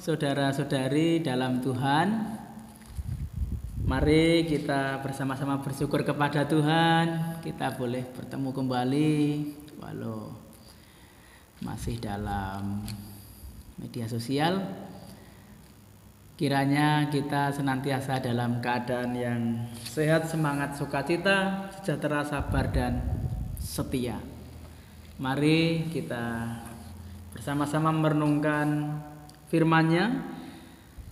saudara-saudari dalam Tuhan. Mari kita bersama-sama bersyukur kepada Tuhan. Kita boleh bertemu kembali walau masih dalam media sosial. Kiranya kita senantiasa dalam keadaan yang sehat, semangat, sukacita, sejahtera, sabar, dan setia. Mari kita bersama-sama merenungkan firman-Nya.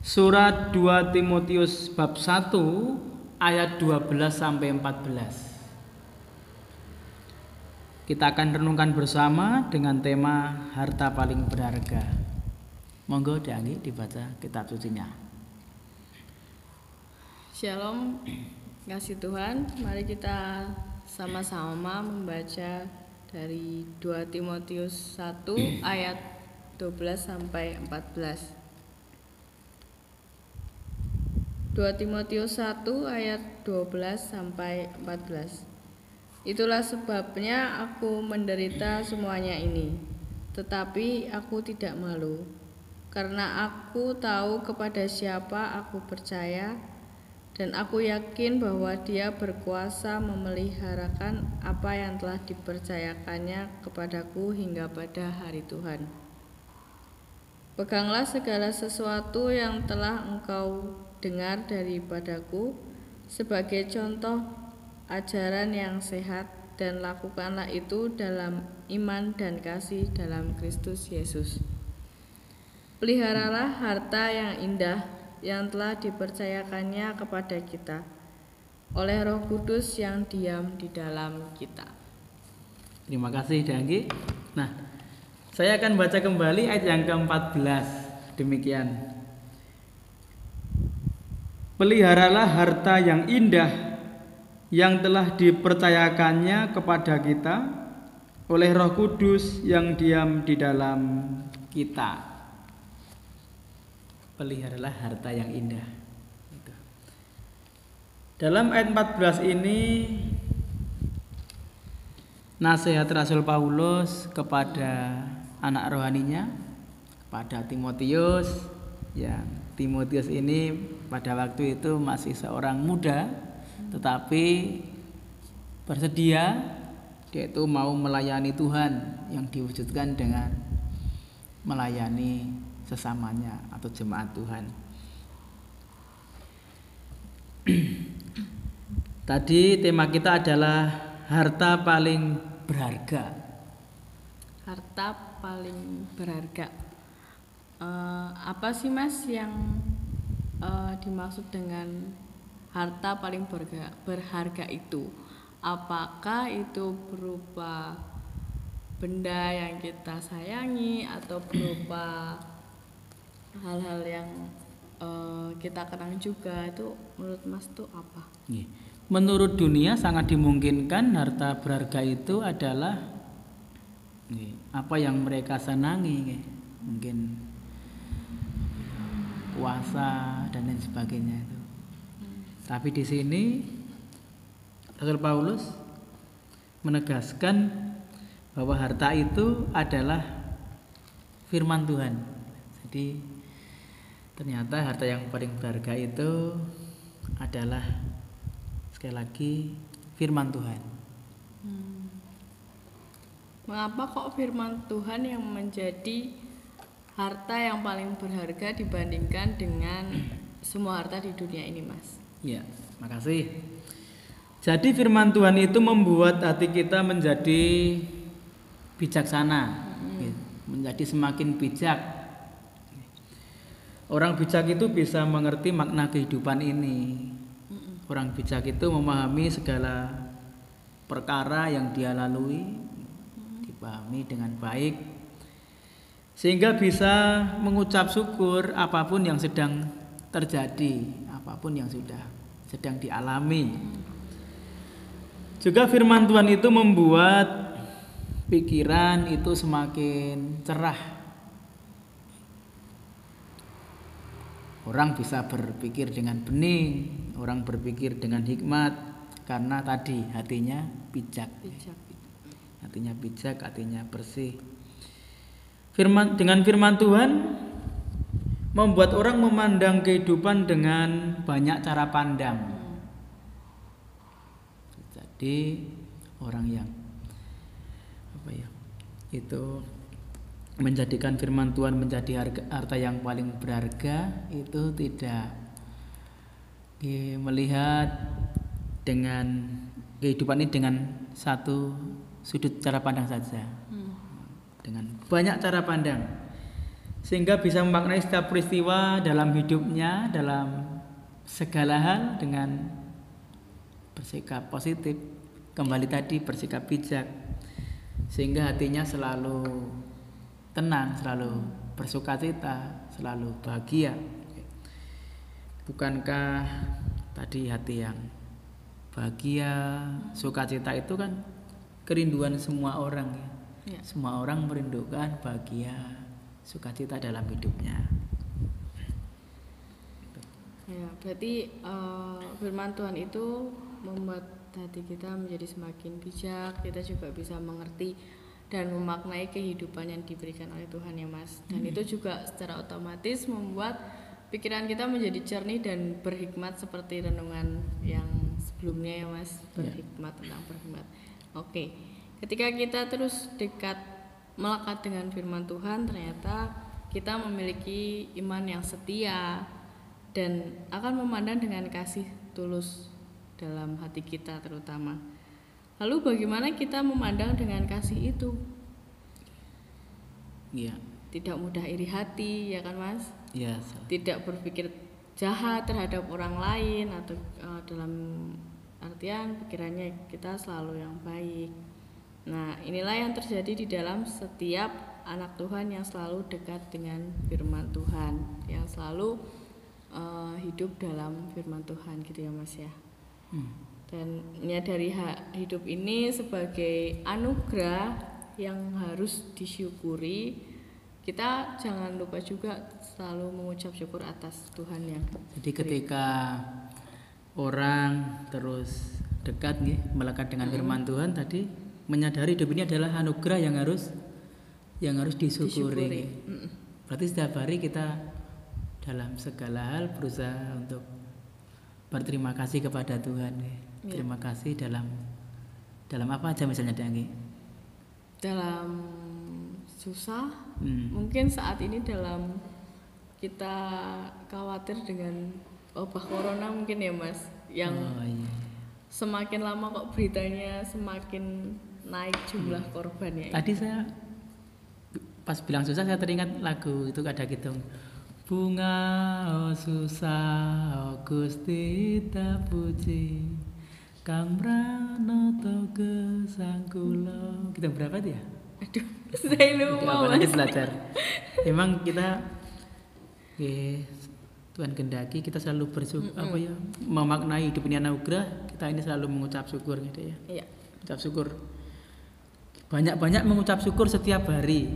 Surat 2 Timotius bab 1 ayat 12 sampai 14. Kita akan renungkan bersama dengan tema harta paling berharga. Monggo Dangi dibaca kitab sucinya. Shalom, kasih Tuhan. Mari kita sama-sama membaca dari 2 Timotius 1 ayat 12 sampai 14. 2 Timotius 1 ayat 12 sampai 14. Itulah sebabnya aku menderita semuanya ini, tetapi aku tidak malu, karena aku tahu kepada siapa aku percaya, dan aku yakin bahwa Dia berkuasa memeliharakan apa yang telah dipercayakannya kepadaku hingga pada hari Tuhan. Peganglah segala sesuatu yang telah engkau dengar daripadaku sebagai contoh ajaran yang sehat, dan lakukanlah itu dalam iman dan kasih dalam Kristus Yesus. Peliharalah harta yang indah yang telah dipercayakannya kepada kita oleh Roh Kudus yang diam di dalam kita. Terima kasih Dangi. Nah, saya akan baca kembali ayat yang ke-14. Demikian. Peliharalah harta yang indah yang telah dipercayakannya kepada kita oleh Roh Kudus yang diam di dalam kita. Peliharalah harta yang indah. Dalam ayat 14 ini nasihat Rasul Paulus kepada anak rohaninya, kepada Timotius. Ya, Timotius ini pada waktu itu masih seorang muda, tetapi bersedia, dia itu mau melayani Tuhan yang diwujudkan dengan melayani sesamanya atau jemaat Tuhan. Tadi tema kita adalah harta paling berharga. Harta paling berharga. Apa sih Mas yang dimaksud dengan harta paling berharga itu? Apakah itu berupa benda yang kita sayangi atau berupa hal-hal yang kita kenang juga? Itu menurut Mas itu apa? Menurut dunia sangat dimungkinkan harta berharga itu adalah apa yang mereka senangi, mungkin puasa dan lain sebagainya itu. Tapi di sini Rasul Paulus menegaskan bahwa harta itu adalah firman Tuhan. Jadi ternyata harta yang paling berharga itu adalah sekali lagi firman Tuhan. Mengapa kok firman Tuhan yang menjadi harta yang paling berharga dibandingkan dengan semua harta di dunia ini, Mas? Ya, makasih. Jadi firman Tuhan itu membuat hati kita menjadi bijaksana, menjadi semakin bijak. Orang bijak itu bisa mengerti makna kehidupan ini. Orang bijak itu memahami segala perkara yang dia lalui, dipahami dengan baik, sehingga bisa mengucap syukur apapun yang sedang terjadi, apapun yang sudah sedang dialami. Juga firman Tuhan itu membuat pikiran itu semakin cerah. Orang bisa berpikir dengan bening, orang berpikir dengan hikmat, karena tadi hatinya bijak. Hatinya bijak, hatinya bersih. Dengan firman Tuhan membuat orang memandang kehidupan dengan banyak cara pandang. Jadi orang yang itu menjadikan firman Tuhan menjadi harta yang paling berharga, itu tidak melihat dengan kehidupan ini dengan satu sudut cara pandang saja, dengan banyak cara pandang, sehingga bisa memaknai setiap peristiwa dalam hidupnya, dalam segala hal dengan bersikap positif. Kembali tadi, bersikap bijak, sehingga hatinya selalu tenang, selalu bersukacita, selalu bahagia. Bukankah tadi hati yang bahagia, sukacita itu kan kerinduan semua orang ya. Semua orang merindukan bahagia, sukacita dalam hidupnya. Ya, berarti firman Tuhan itu membuat hati kita menjadi semakin bijak. Kita juga bisa mengerti dan memaknai kehidupan yang diberikan oleh Tuhan ya Mas. Dan itu juga secara otomatis membuat pikiran kita menjadi jernih dan berhikmat seperti renungan yang sebelumnya ya Mas, berhikmat tentang berhikmat. Oke, ketika kita terus melekat dengan firman Tuhan, ternyata kita memiliki iman yang setia dan akan memandang dengan kasih tulus dalam hati kita terutama. Lalu bagaimana kita memandang dengan kasih itu? Iya. Tidak mudah iri hati, ya kan Mas? Iya. Tidak berpikir jahat terhadap orang lain atau dalam artian pikirannya kita selalu yang baik. Nah, inilah yang terjadi di dalam setiap anak Tuhan yang selalu dekat dengan firman Tuhan, yang selalu hidup dalam firman Tuhan gitu ya Mas ya. Dan menyadari hidup ini sebagai anugerah yang harus disyukuri. Kita jangan lupa juga selalu mengucap syukur atas Tuhan yang jadi ketika orang terus dekat melekat dengan firman Tuhan tadi, menyadari hidup ini adalah anugerah yang harus disyukuri. Berarti setiap hari kita dalam segala hal berusaha untuk berterima kasih kepada Tuhan. Terima kasih dalam apa aja misalnya Danggi? Dalam susah, mungkin saat ini dalam kita khawatir dengan wabah corona mungkin ya Mas, yang semakin lama kok beritanya semakin naik jumlah korbannya. Tadi saya pas bilang susah saya teringat lagu itu ada gitu. Bunga oh susah oh Gusti tak puji Kang Pranoto gesangkulo. Kita berapa dia? Aduh, saya lupa Mas. Nanti belajar. Emang kita Tuhan kendaki kita selalu bersyukur memaknai hidup ini anugerah, kita ini selalu mengucap syukur gitu ya. Iya. Ucap syukur. Banyak-banyak mengucap syukur setiap hari.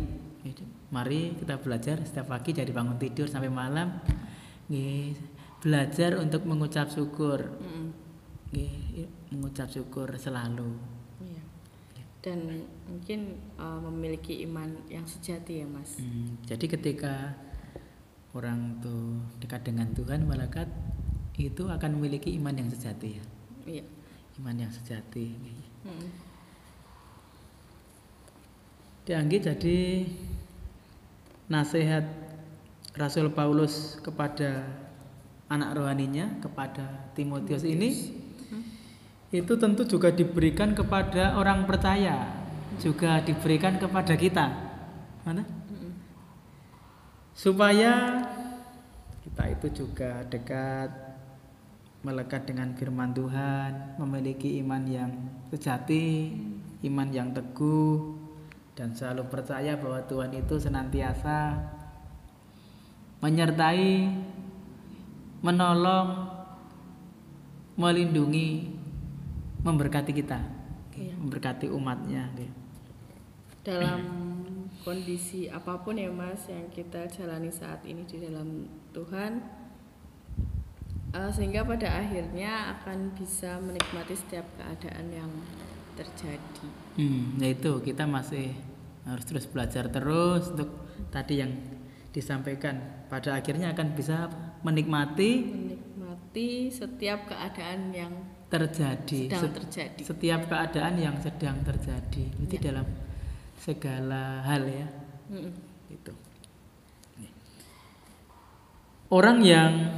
Mari kita belajar setiap pagi dari bangun tidur sampai malam, belajar untuk mengucap syukur, mengucap syukur selalu. Iya. Dan mungkin memiliki iman yang sejati ya Mas. Jadi ketika orang tuh dekat dengan Tuhan, malaikat itu akan memiliki iman yang sejati ya. Iya. Iman yang sejati. Dianggap jadi nasihat Rasul Paulus kepada anak rohaninya, kepada Timotius ini itu tentu juga diberikan kepada orang percaya, juga diberikan kepada kita. Mana? Supaya kita itu juga dekat, melekat dengan firman Tuhan, memiliki iman yang sejati, iman yang teguh, dan selalu percaya bahwa Tuhan itu senantiasa menyertai, menolong, melindungi, memberkati kita, memberkati umatnya. Dalam kondisi apapun ya Mas yang kita jalani saat ini di dalam Tuhan, sehingga pada akhirnya akan bisa menikmati setiap keadaan yang terjadi. Yaitu kita masih harus terus belajar terus untuk tadi yang disampaikan. Pada akhirnya akan bisa menikmati setiap keadaan yang terjadi, sedang terjadi. Setiap keadaan yang sedang terjadi. Itu dalam segala hal ya. Itu. Orang yang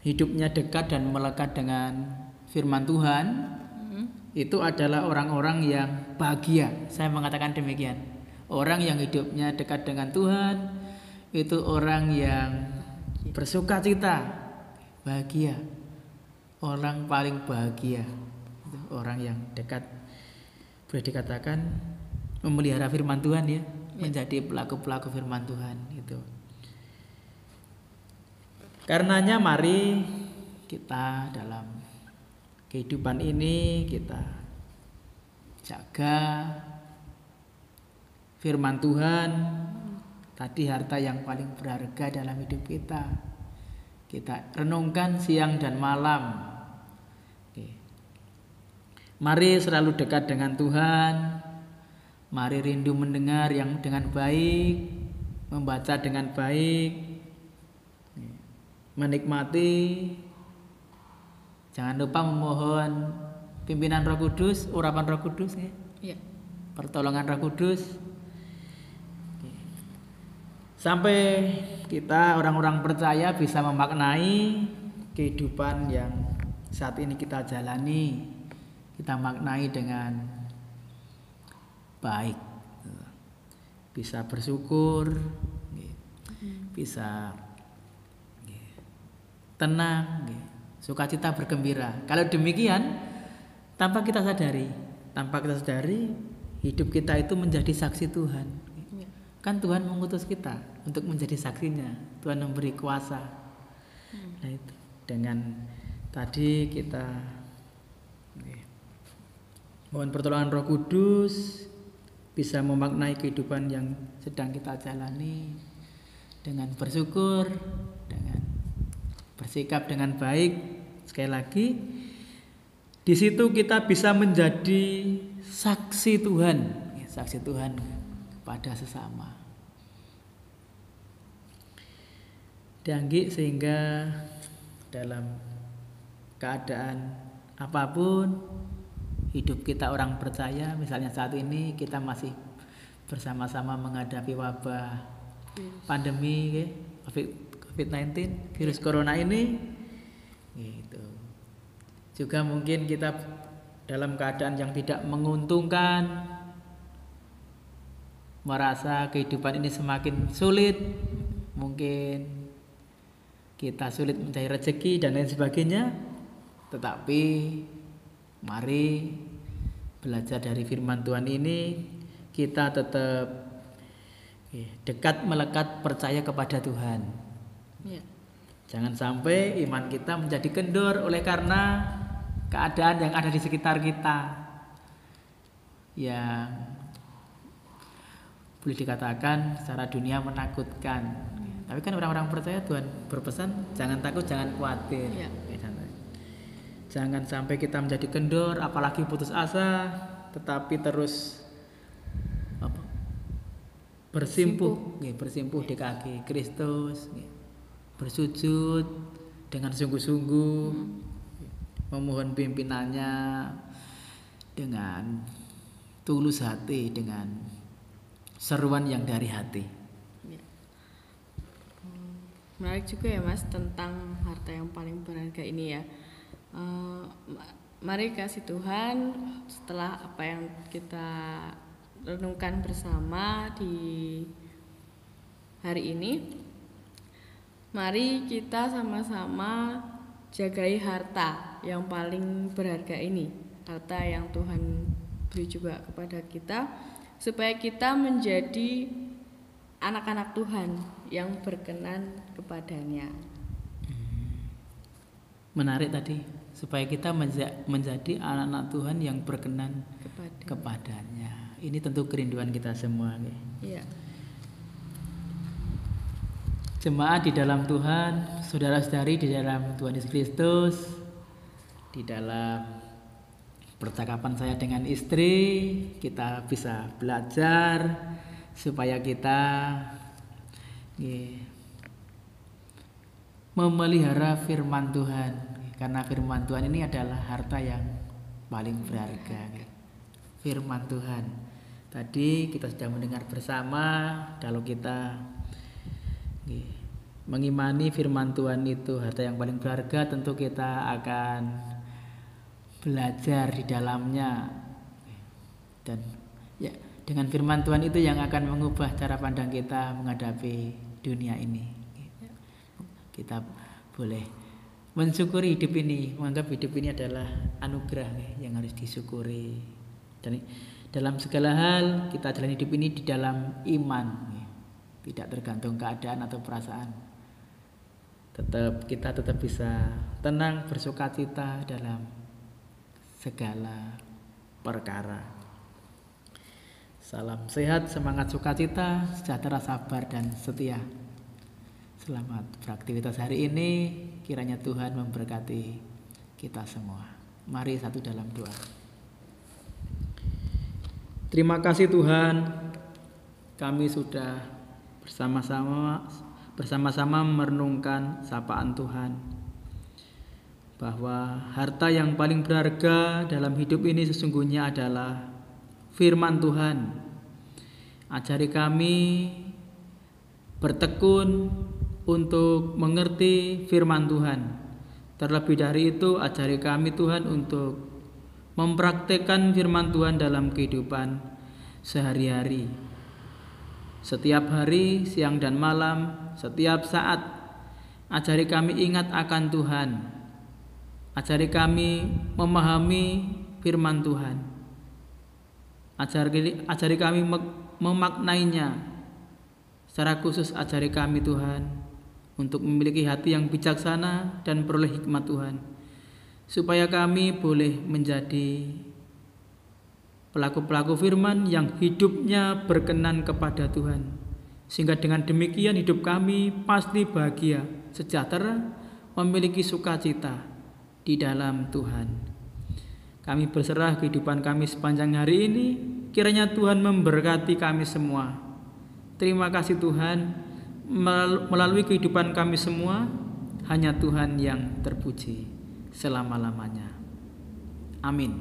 hidupnya dekat dan melekat dengan firman Tuhan itu adalah orang-orang yang bahagia. Saya mengatakan demikian. Orang yang hidupnya dekat dengan Tuhan itu orang yang bersuka cita, bahagia. Orang paling bahagia itu orang yang dekat, boleh dikatakan memelihara firman Tuhan ya, menjadi pelaku-pelaku firman Tuhan itu. Karenanya mari kita dalam kehidupan ini kita jaga firman Tuhan. Tadi harta yang paling berharga dalam hidup kita. Kita renungkan siang dan malam. Mari selalu dekat dengan Tuhan. Mari rindu mendengar yang dengan baik, membaca dengan baik, menikmati. Jangan lupa memohon pimpinan Roh Kudus, urapan Roh Kudus ya. Pertolongan Roh Kudus. Sampai kita orang-orang percaya bisa memaknai kehidupan yang saat ini kita jalani, kita maknai dengan baik, bisa bersyukur, bisa tenang, sukacita bergembira. Kalau demikian, tanpa kita sadari hidup kita itu menjadi saksi Tuhan. Kan Tuhan mengutus kita untuk menjadi saksinya. Tuhan memberi kuasa. Nah itu dengan tadi kita mohon pertolongan Roh Kudus, bisa memaknai kehidupan yang sedang kita jalani dengan bersyukur, dengan bersikap dengan baik. Sekali lagi, di situ kita bisa menjadi saksi Tuhan pada sesama. Danggi sehingga dalam keadaan apapun hidup kita orang percaya, misalnya saat ini kita masih bersama-sama menghadapi wabah pandemi COVID-19, virus corona ini gitu. Juga mungkin kita dalam keadaan yang tidak menguntungkan, merasa kehidupan ini semakin sulit, mungkin kita sulit mencari rezeki dan lain sebagainya. Tetapi mari belajar dari firman Tuhan ini, kita tetap dekat, melekat, percaya kepada Tuhan. Jangan sampai iman kita menjadi kendor oleh karena keadaan yang ada di sekitar kita, yang boleh dikatakan secara dunia menakutkan. Tapi kan orang-orang percaya Tuhan berpesan jangan takut, jangan khawatir. Jangan sampai kita menjadi kendor, apalagi putus asa, tetapi terus bersimpuh di kaki Kristus, bersujud dengan sungguh-sungguh, memohon pimpinannya dengan tulus hati, dengan seruan yang dari hati. Menarik juga ya Mas tentang harta yang paling berharga ini ya. Mari kasih Tuhan, setelah apa yang kita renungkan bersama di hari ini, mari kita sama-sama jagai harta yang paling berharga ini, harta yang Tuhan beri juga kepada kita, supaya kita menjadi anak-anak Tuhan yang berkenan kepadanya. Menarik tadi, supaya kita menjadi anak-anak Tuhan yang berkenan kepadanya. Ini tentu kerinduan kita semua. Iya. Jemaat di dalam Tuhan, saudara-saudari di dalam Tuhan Yesus Kristus, di dalam percakapan saya dengan istri, kita bisa belajar supaya kita Nggih. Memelihara firman Tuhan, karena firman Tuhan ini adalah harta yang paling berharga. Firman Tuhan. Tadi kita sudah mendengar bersama kalau kita mengimani firman Tuhan itu harta yang paling berharga, tentu kita akan belajar di dalamnya. Dan ya, dengan firman Tuhan itu yang akan mengubah cara pandang kita menghadapi dunia ini. Kita boleh mensyukuri hidup ini, menganggap hidup ini adalah anugerah yang harus disyukuri. Dan dalam segala hal kita jalan hidup ini di dalam iman, tidak tergantung keadaan atau perasaan. Kita tetap bisa tenang, bersukacita dalam segala perkara. Salam sehat, semangat sukacita, sejahtera, sabar, dan setia. Selamat beraktivitas hari ini. Kiranya Tuhan memberkati kita semua. Mari satu dalam doa. Terima kasih Tuhan, kami sudah bersama-sama merenungkan sapaan Tuhan, bahwa harta yang paling berharga dalam hidup ini sesungguhnya adalah firman Tuhan. Ajari kami bertekun untuk mengerti firman Tuhan. Terlebih dari itu, ajari kami Tuhan untuk mempraktekkan firman Tuhan dalam kehidupan sehari-hari. Setiap hari, siang dan malam, setiap saat, ajari kami ingat akan Tuhan. Ajari kami memahami firman Tuhan. Ajari kami memaknainya. Secara khusus ajari kami Tuhan untuk memiliki hati yang bijaksana dan peroleh hikmat Tuhan, supaya kami boleh menjadi pelaku-pelaku firman yang hidupnya berkenan kepada Tuhan, sehingga dengan demikian hidup kami pasti bahagia, sejahtera, memiliki sukacita di dalam Tuhan. Kami berserah kehidupan kami sepanjang hari ini, kiranya Tuhan memberkati kami semua. Terima kasih Tuhan, melalui kehidupan kami semua, hanya Tuhan yang terpuji selama-lamanya. Amin.